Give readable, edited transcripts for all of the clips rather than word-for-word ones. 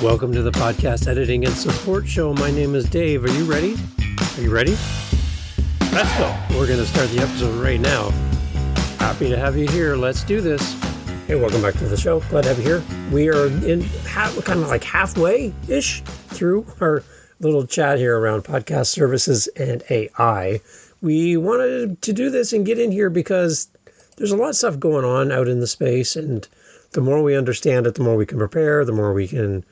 Welcome to the podcast editing and support show. My name is Dave. Are you ready? Are you ready? Let's go. We're going to start the episode right now. Happy to have you here. Let's do this. Hey, welcome back to the show. Glad to have you here. We are in kind of like halfway-ish through our little chat here around podcast services and AI. We wanted to do this and get in here because there's a lot of stuff going on out in the space, and the more we understand it, the more we can prepare, the more we can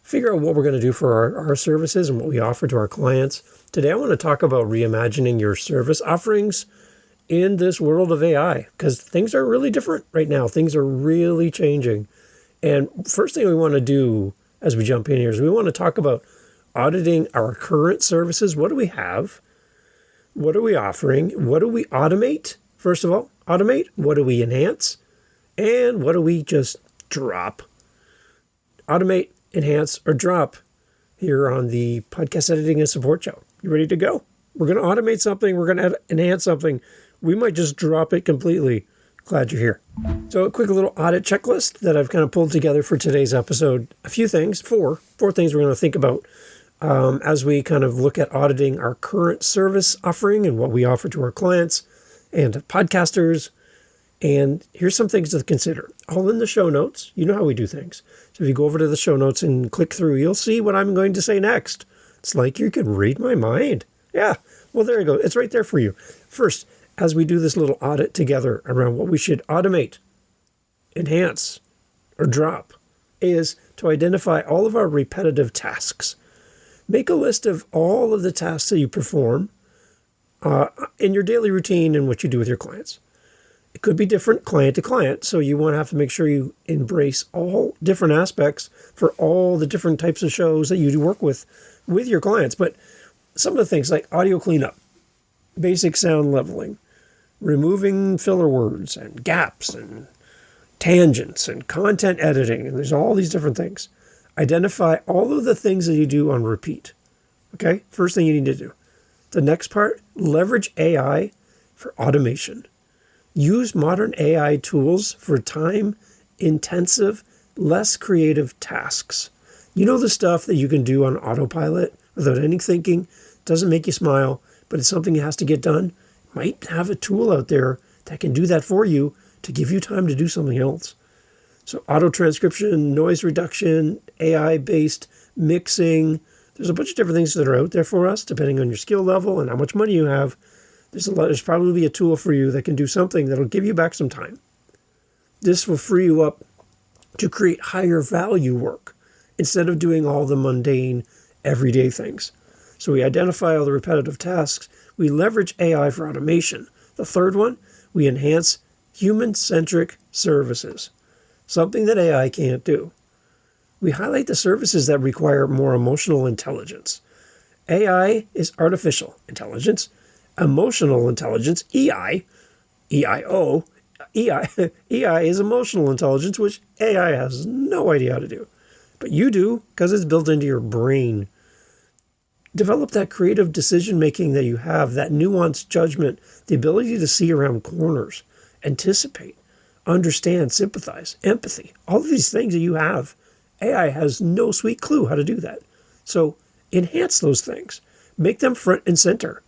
figure out what we're going to do for our services and what we offer to our clients. Today, I want to talk about reimagining your service offerings in this world of AI, because things are really different right now. Things are really changing. And first thing we want to do as we jump in here is we want to talk about auditing our current services. What do we have? What are we offering? What do we automate? First of all, automate. What do we enhance? And what do we just drop? Automate, enhance, or drop here on the podcast editing and support show. You ready to go? We're going to automate something. We're going to enhance something. We might just drop it completely. Glad you're here. So a quick little audit checklist that I've kind of pulled together for today's episode. A few things, four things we're going to think about as we kind of look at auditing our current service offering and what we offer to our clients and podcasters. And here's some things to consider. All in the show notes. You know how we do things. So if you go over to the show notes and click through, you'll see what I'm going to say next. It's like you can read my mind. Yeah, well, there you go. It's right there for you. First, as we do this little audit together around what we should automate, enhance, or drop, is to identify all of our repetitive tasks. Make a list of all of the tasks that you perform in your daily routine and what you do with your clients. It could be different client to client, so you want to have to make sure you embrace all different aspects for all the different types of shows that you work with your clients. But some of the things like audio cleanup, basic sound leveling, removing filler words and gaps and tangents and content editing, and there's all these different things. Identify all of the things that you do on repeat. Okay, first thing you need to do. The next part, leverage AI for automation. Use modern AI tools for time-intensive, less creative tasks. You know the stuff that you can do on autopilot without any thinking, doesn't make you smile, but it's something that has to get done? Might have a tool out there that can do that for you to give you time to do something else. So auto-transcription, noise reduction, AI-based mixing. There's a bunch of different things that are out there for us, depending on your skill level and how much money you have. There's probably a tool for you that can do something that'll give you back some time. This will free you up to create higher value work instead of doing all the mundane, everyday things. So we identify all the repetitive tasks. We leverage AI for automation. The third one, we enhance human-centric services, something that AI can't do. We highlight the services that require more emotional intelligence. AI is artificial intelligence. Emotional intelligence, EI is emotional intelligence, which AI has no idea how to do. But you do, because it's built into your brain. Develop that creative decision-making that you have, that nuanced judgment, the ability to see around corners, anticipate, understand, sympathize, empathy. All of these things that you have, AI has no sweet clue how to do that. So enhance those things. Make them front and center.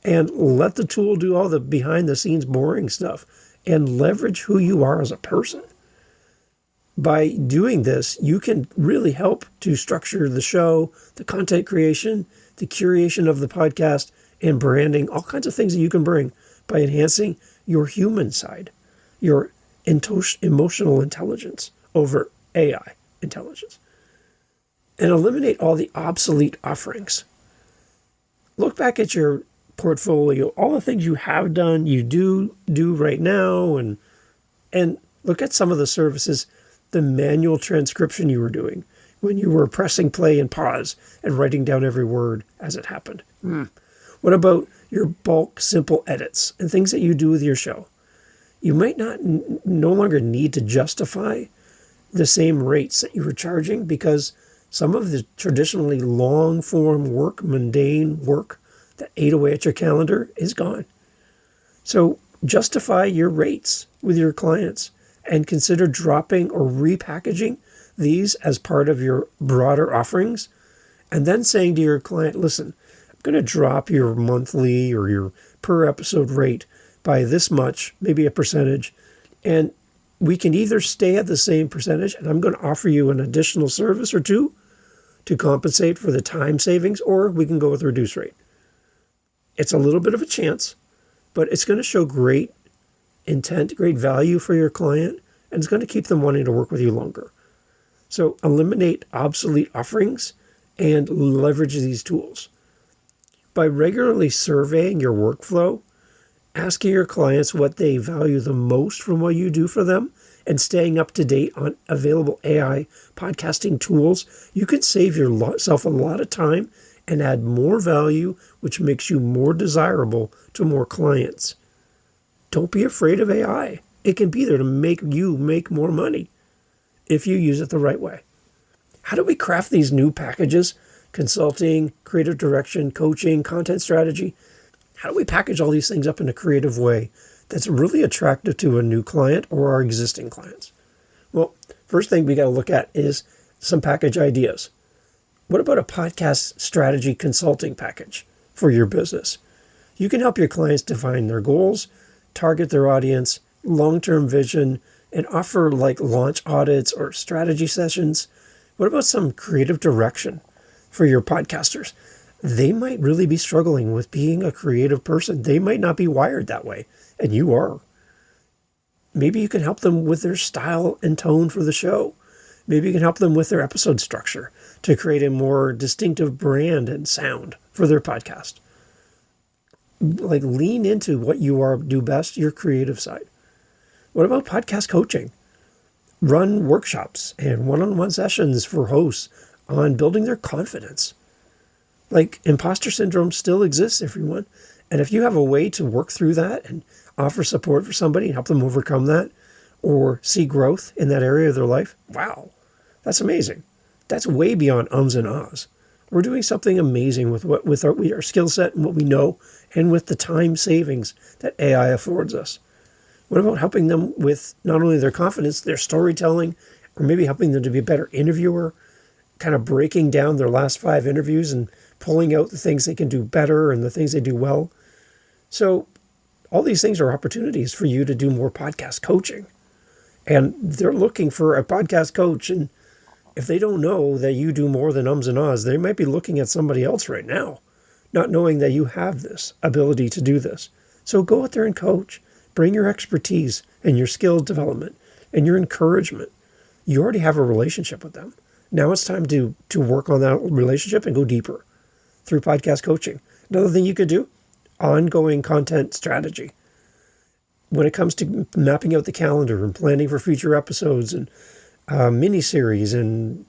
And let the tool do all the behind-the-scenes boring stuff and leverage who you are as a person. By doing this, you can really help to structure the show, the content creation, the curation of the podcast, and branding, all kinds of things that you can bring by enhancing your human side, your emotional intelligence over AI intelligence. And eliminate all the obsolete offerings. Look back at your portfolio, all the things you have done, you do right now, and look at some of the services, the manual transcription you were doing when you were pressing play and pause and writing down every word as it happened. What about your bulk simple edits and things that you do with your show? You might no longer need to justify the same rates that you were charging because some of the traditionally long form work, mundane work that ate away at your calendar is gone. So justify your rates with your clients and consider dropping or repackaging these as part of your broader offerings, and then saying to your client, listen, I'm going to drop your monthly or your per episode rate by this much, maybe a percentage, and we can either stay at the same percentage and I'm going to offer you an additional service or two to compensate for the time savings, or we can go with a reduced rate. It's a little bit of a chance, but it's going to show great intent, great value for your client, and it's going to keep them wanting to work with you longer. So eliminate obsolete offerings and leverage these tools. By regularly surveying your workflow, asking your clients what they value the most from what you do for them, and staying up to date on available AI podcasting tools, you can save yourself a lot of time and add more value, which makes you more desirable to more clients. Don't be afraid of AI. It can be there to make you make more money if you use it the right way. How do we craft these new packages? Consulting, creative direction, coaching, content strategy. How do we package all these things up in a creative way that's really attractive to a new client or our existing clients? Well, first thing we got to look at is some package ideas. What about a podcast strategy consulting package for your business? You can help your clients define their goals, target their audience, long-term vision, and offer like launch audits or strategy sessions. What about some creative direction for your podcasters? They might really be struggling with being a creative person. They might not be wired that way, and you are. Maybe you can help them with their style and tone for the show. Maybe you can help them with their episode structure to create a more distinctive brand and sound for their podcast. Like lean into what you do best, your creative side. What about podcast coaching? Run workshops and one-on-one sessions for hosts on building their confidence. Like imposter syndrome still exists, everyone. And if you have a way to work through that and offer support for somebody and help them overcome that or see growth in that area of their life, wow, that's amazing. That's way beyond ums and ahs. We're doing something amazing with our skill set and what we know, and with the time savings that AI affords us. What about helping them with not only their confidence, their storytelling, or maybe helping them to be a better interviewer, kind of breaking down their last 5 interviews and pulling out the things they can do better and the things they do well. So all these things are opportunities for you to do more podcast coaching. And they're looking for a podcast coach, and if they don't know that you do more than ums and ahs, they might be looking at somebody else right now, not knowing that you have this ability to do this. So go out there and coach. Bring your expertise and your skill development and your encouragement. You already have a relationship with them. Now it's time to work on that relationship and go deeper through podcast coaching. Another thing you could do, ongoing content strategy. When it comes to mapping out the calendar and planning for future episodes and mini-series and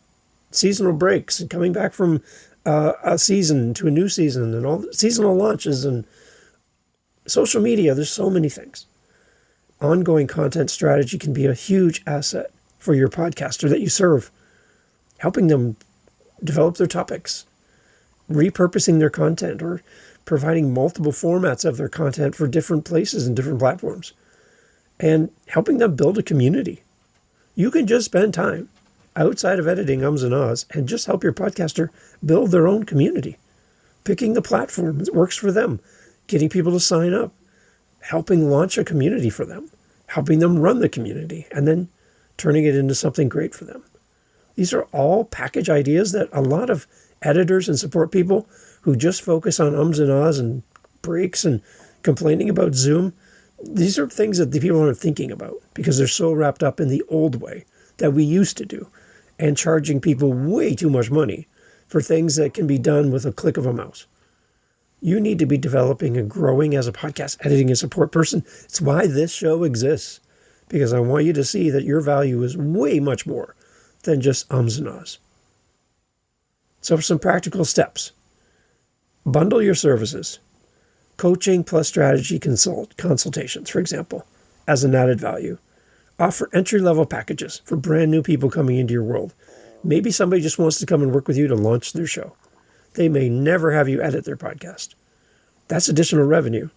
seasonal breaks and coming back from a season to a new season and all the seasonal launches and social media, there's so many things. Ongoing content strategy can be a huge asset for your podcaster that you serve, helping them develop their topics, repurposing their content, or providing multiple formats of their content for different places and different platforms, and helping them build a community. You can just spend time outside of editing ums and ahs and just help your podcaster build their own community, picking the platform that works for them, getting people to sign up, helping launch a community for them, helping them run the community, and then turning it into something great for them. These are all package ideas that a lot of editors and support people who just focus on ums and ahs and breaks and complaining about Zoom, these are things that the people aren't thinking about because they're so wrapped up in the old way that we used to do and charging people way too much money for things that can be done with a click of a mouse. You need to be developing and growing as a podcast editing and support person. It's why this show exists, because I want you to see that your value is way much more than just ums and ahs. So for some practical steps, bundle your services. Coaching plus strategy consultations, for example, as an added value. Offer entry-level packages for brand new people coming into your world. Maybe somebody just wants to come and work with you to launch their show. They may never have you edit their podcast. That's additional revenue.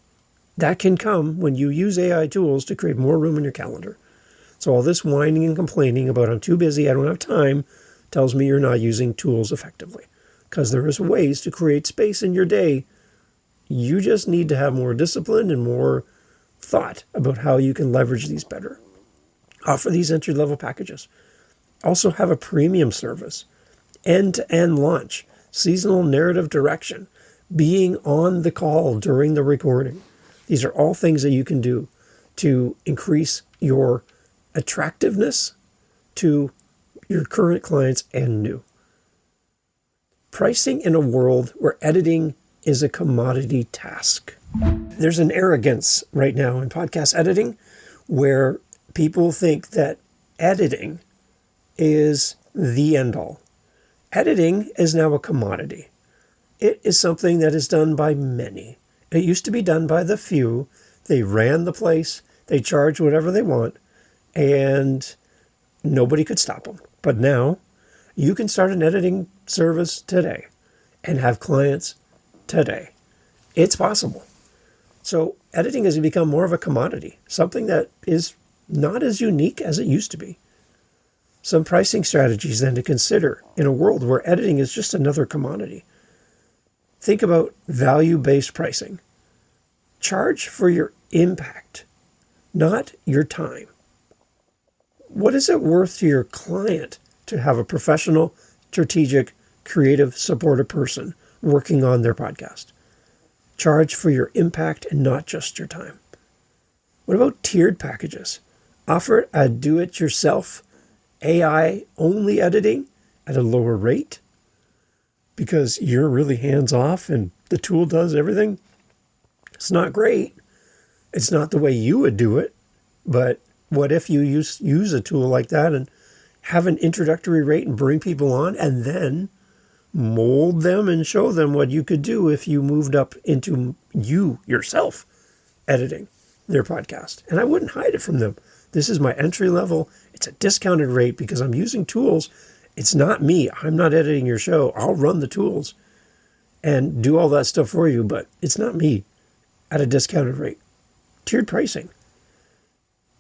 That can come when you use AI tools to create more room in your calendar. So all this whining and complaining about I'm too busy, I don't have time, tells me you're not using tools effectively. Because there is ways to create space in your day. You just need to have more discipline and more thought about how you can leverage these better. Offer these entry-level packages. Also have a premium service, end-to-end launch, seasonal narrative direction, being on the call during the recording. These are all things that you can do to increase your attractiveness to your current clients and new. Pricing in a world where editing is a commodity task. There's an arrogance right now in podcast editing where people think that editing is the end all. Editing is now a commodity. It is something that is done by many. It used to be done by the few. They ran the place. They charged whatever they want, and nobody could stop them. But now you can start an editing service today and have clients today. It's possible. So editing has become more of a commodity, something that is not as unique as it used to be. Some pricing strategies then to consider in a world where editing is just another commodity. Think about value-based pricing. Charge for your impact, not your time. What is it worth to your client to have a professional, strategic, creative, supportive person working on their podcast? Charge for your impact and not just your time. What about tiered packages? Offer a do-it-yourself AI-only editing at a lower rate because you're really hands-off and the tool does everything. It's not great. It's not the way you would do it, but what if you use a tool like that and have an introductory rate and bring people on and then mold them and show them what you could do if you moved up into you yourself editing their podcast. And I wouldn't hide it from them. This is my entry level. It's a discounted rate because I'm using tools. It's not me. I'm not editing your show. I'll run the tools and do all that stuff for you, but it's not me at a discounted rate. Tiered pricing.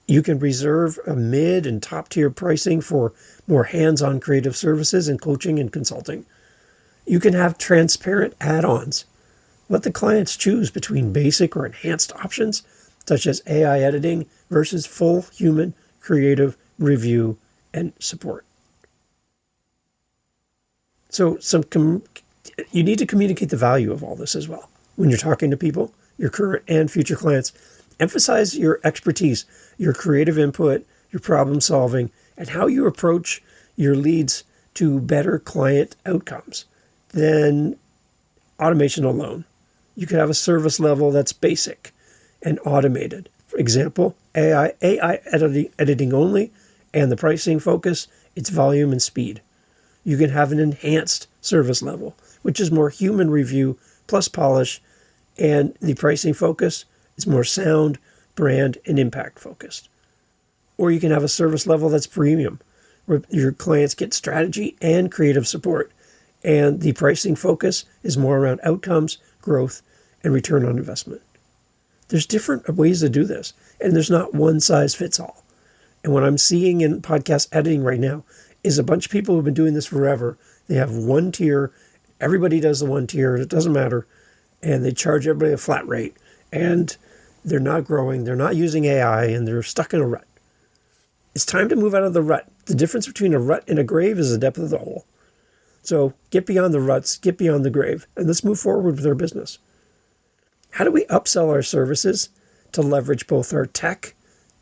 You can reserve a mid and top tier pricing for more hands-on creative services and coaching and consulting. You can have transparent add-ons. Let the clients choose between basic or enhanced options, such as AI editing versus full human creative review and support. So you need to communicate the value of all this as well. When you're talking to people, your current and future clients, emphasize your expertise, your creative input, your problem solving, and how you approach your leads to better client outcomes than automation alone. You could have a service level that's basic and automated. For example, AI editing only, and the pricing focus, it's volume and speed. You can have an enhanced service level, which is more human review plus polish, and the pricing focus is more sound, brand, and impact focused. Or you can have a service level that's premium, where your clients get strategy and creative support, and the pricing focus is more around outcomes, growth, and return on investment. There's different ways to do this, and there's not one size fits all. And what I'm seeing in podcast editing right now is a bunch of people who've been doing this forever. They have one tier. Everybody does the one tier. It doesn't matter. And they charge everybody a flat rate. And they're not growing. They're not using AI, and they're stuck in a rut. It's time to move out of the rut. The difference between a rut and a grave is the depth of the hole. So get beyond the ruts, get beyond the grave, and let's move forward with our business. How do we upsell our services to leverage both our tech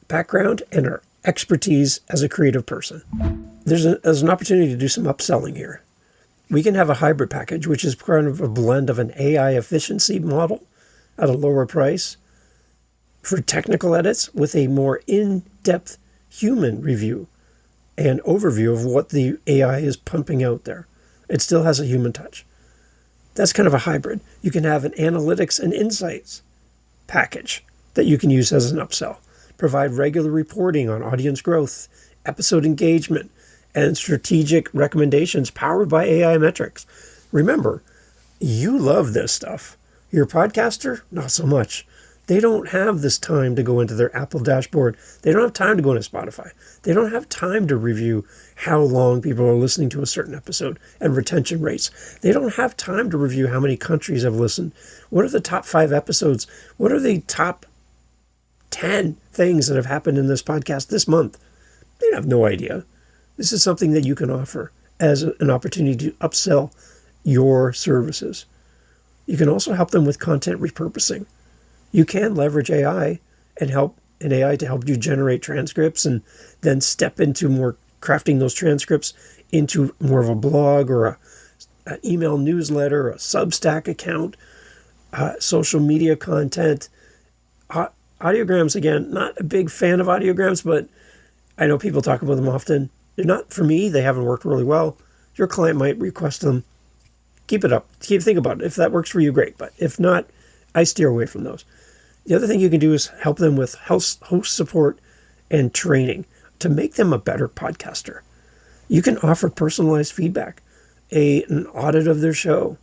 background and our expertise as a creative person? There's an opportunity to do some upselling here. We can have a hybrid package, which is kind of a blend of an AI efficiency model at a lower price for technical edits with a more in-depth human review and overview of what the AI is pumping out there. It still has a human touch. That's kind of a hybrid. You can have an analytics and insights package that you can use as an upsell. Provide regular reporting on audience growth, episode engagement, and strategic recommendations powered by AI metrics. Remember, you love this stuff. You're a podcaster? Not so much. They don't have this time to go into their Apple dashboard. They don't have time to go into Spotify. They don't have time to review how long people are listening to a certain episode and retention rates. They don't have time to review how many countries have listened. What are the top 5 episodes? What are the top 10 things that have happened in this podcast this month? They have no idea. This is something that you can offer as an opportunity to upsell your services. You can also help them with content repurposing. You can leverage AI and help an AI to help you generate transcripts and then step into more crafting those transcripts into more of a blog or an email newsletter, a Substack account, social media content. Audiograms, again, not a big fan of audiograms, but I know people talk about them often. They're not, for me, they haven't worked really well. Your client might request them. Keep it up. Think about it. If that works for you, great. But if not, I steer away from those. The other thing you can do is help them with host support and training to make them a better podcaster. You can offer personalized feedback, an audit of their show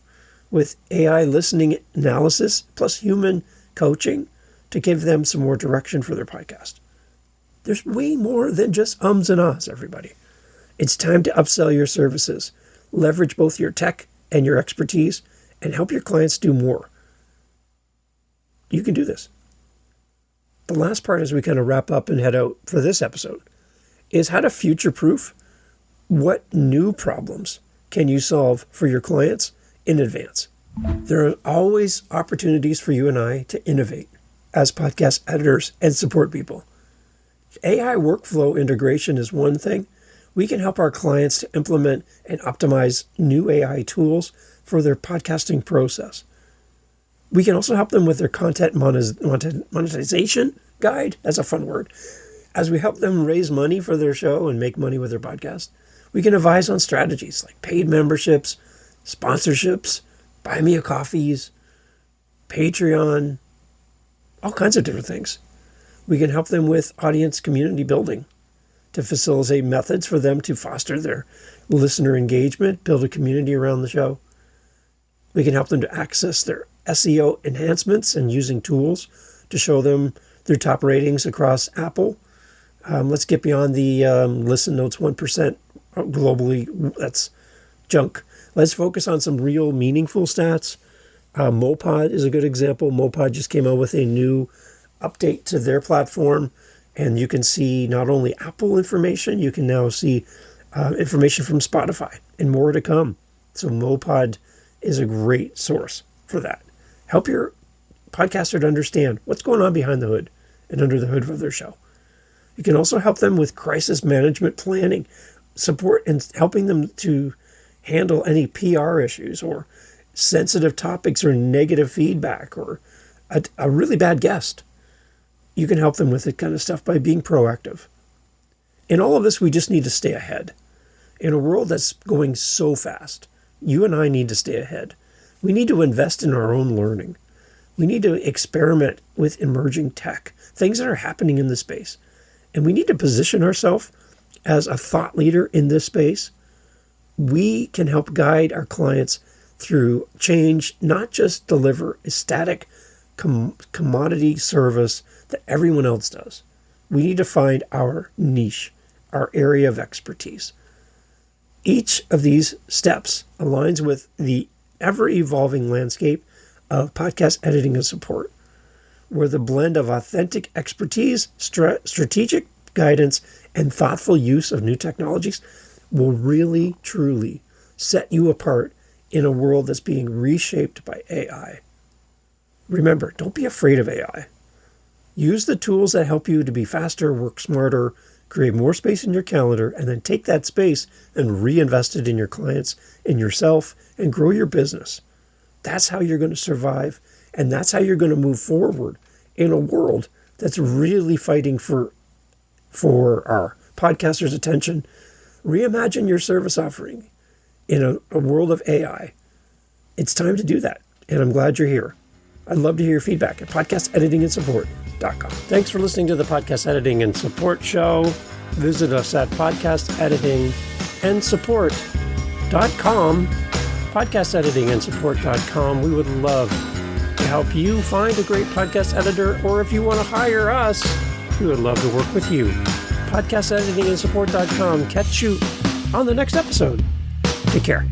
with AI listening analysis plus human coaching to give them some more direction for their podcast. There's way more than just ums and ahs, everybody. It's time to upsell your services, leverage both your tech and your expertise, and help your clients do more. You can do this. The last part as we kind of wrap up and head out for this episode is how to future-proof. What new problems can you solve for your clients in advance? There are always opportunities for you and I to innovate as podcast editors and support people. AI workflow integration is one thing. We can help our clients to implement and optimize new AI tools for their podcasting process. We can also help them with their content monetization guide. That's a fun word. As we help them raise money for their show and make money with their podcast, we can advise on strategies like paid memberships, sponsorships, buy me a coffees, Patreon, all kinds of different things. We can help them with audience community building to facilitate methods for them to foster their listener engagement, build a community around the show. We can help them to access their SEO enhancements and using tools to show them their top ratings across Apple. Let's get beyond the listen notes 1% globally. That's junk. Let's focus on some real meaningful stats. Mopod is a good example. Mopod just came out with a new update to their platform, and you can see not only Apple information, you can now see information from Spotify and more to come. So Mopod is a great source for that. Help your podcaster to understand what's going on behind the hood and under the hood of their show. You can also help them with crisis management planning, support, and helping them to handle any PR issues or sensitive topics or negative feedback or a really bad guest. You can help them with that kind of stuff by being proactive. In all of this, we just need to stay ahead. In a world that's going so fast, you and I need to stay ahead. We need to invest in our own learning. We need to experiment with emerging tech, things that are happening in this space. And we need to position ourselves as a thought leader in this space. We can help guide our clients through change, not just deliver a static commodity service that everyone else does. We need to find our niche, our area of expertise. Each of these steps aligns with the ever-evolving landscape of podcast editing and support, where the blend of authentic expertise, strategic guidance, and thoughtful use of new technologies will really, truly set you apart in a world that's being reshaped by AI. Remember, don't be afraid of AI. Use the tools that help you to be faster, work smarter, create more space in your calendar, and then take that space and reinvest it in your clients, in yourself, and grow your business. That's how you're going to survive, and that's how you're going to move forward in a world that's really fighting for our podcasters' attention. Reimagine your service offering in a world of AI. It's time to do that, and I'm glad you're here. I'd love to hear your feedback at podcasteditingandsupport.com. Thanks for listening to the Podcast Editing and Support Show. Visit us at podcasteditingandsupport.com, podcasteditingandsupport.com. We would love help you find a great podcast editor, or if you want to hire us, we would love to work with you. podcasteditingandsupport.com. Catch you on the next episode. Take care.